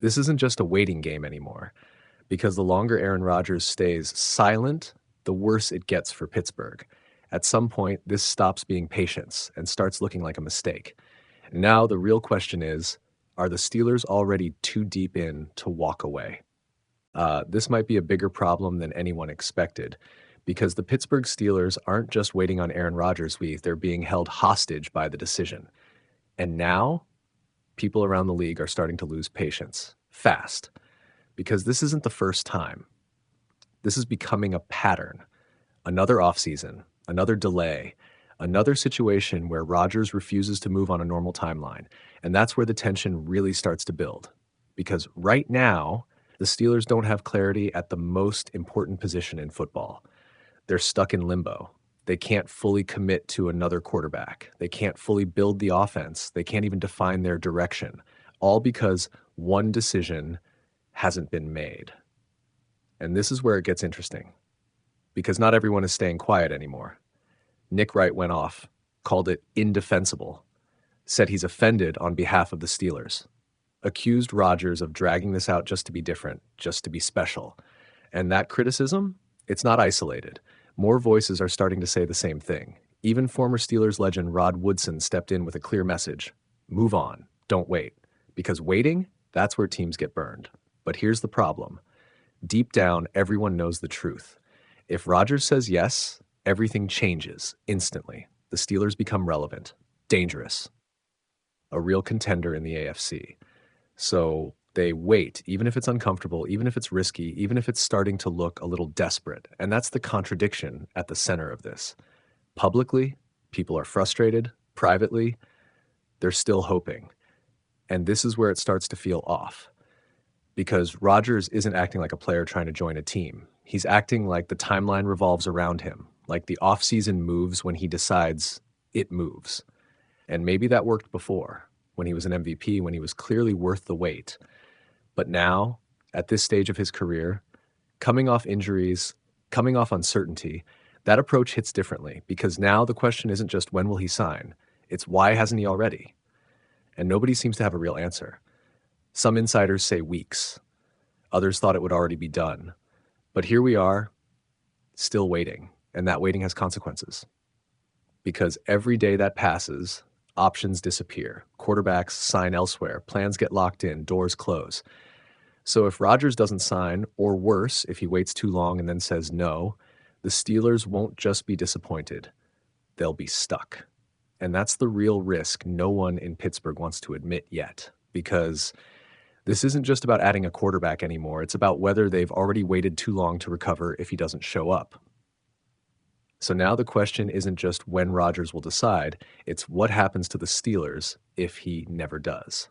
This isn't just a waiting game anymore, because the longer Aaron Rodgers stays silent, the worse it gets for Pittsburgh. At some point, this stops being patience and starts looking like a mistake. Now, the real question is, are the Steelers already too deep in to walk away? This might be a bigger problem than anyone expected, because the Pittsburgh Steelers aren't just waiting on Aaron Rodgers' they're being held hostage by the decision. And now, people around the league are starting to lose patience fast, because this isn't the first time. This is becoming a pattern. Another offseason, another delay, another situation where Rodgers refuses to move on a normal timeline. And that's where the tension really starts to build. Because right now, the Steelers don't have clarity at the most important position in football. They're stuck in limbo. They can't fully commit to another quarterback. They can't fully build the offense. They can't even define their direction, all because one decision hasn't been made. And this is where it gets interesting, because not everyone is staying quiet anymore. Nick Wright went off, called it indefensible, said he's offended on behalf of the Steelers, accused Rodgers of dragging this out just to be different, just to be special. And that criticism, it's not isolated. More voices are starting to say the same thing. Even former Steelers legend Rod Woodson stepped in with a clear message: move on, don't wait. Because waiting, that's where teams get burned. But here's the problem. Deep down, everyone knows the truth. If Rodgers says yes, everything changes instantly. The Steelers become relevant, dangerous, a real contender in the AFC. So they wait, even if it's uncomfortable, even if it's risky, even if it's starting to look a little desperate. And that's the contradiction at the center of this. Publicly, people are frustrated. Privately, they're still hoping. And this is where it starts to feel off, because Rodgers isn't acting like a player trying to join a team. He's acting like the timeline revolves around him, like the offseason moves when he decides it moves. And maybe that worked before, when he was an MVP, when he was clearly worth the wait. But now, at this stage of his career, coming off injuries, coming off uncertainty, that approach hits differently, because now the question isn't just when will he sign, it's why hasn't he already? And nobody seems to have a real answer. Some insiders say weeks. Others thought it would already be done. But here we are, still waiting, and that waiting has consequences. Because every day that passes, options disappear, quarterbacks sign elsewhere, plans get locked in, doors close. So if Rodgers doesn't sign, or worse, if he waits too long and then says no, the Steelers won't just be disappointed, they'll be stuck. And that's the real risk no one in Pittsburgh wants to admit yet, because this isn't just about adding a quarterback anymore. It's about whether they've already waited too long to recover if he doesn't show up. So now the question isn't just when Rodgers will decide, it's what happens to the Steelers if he never does.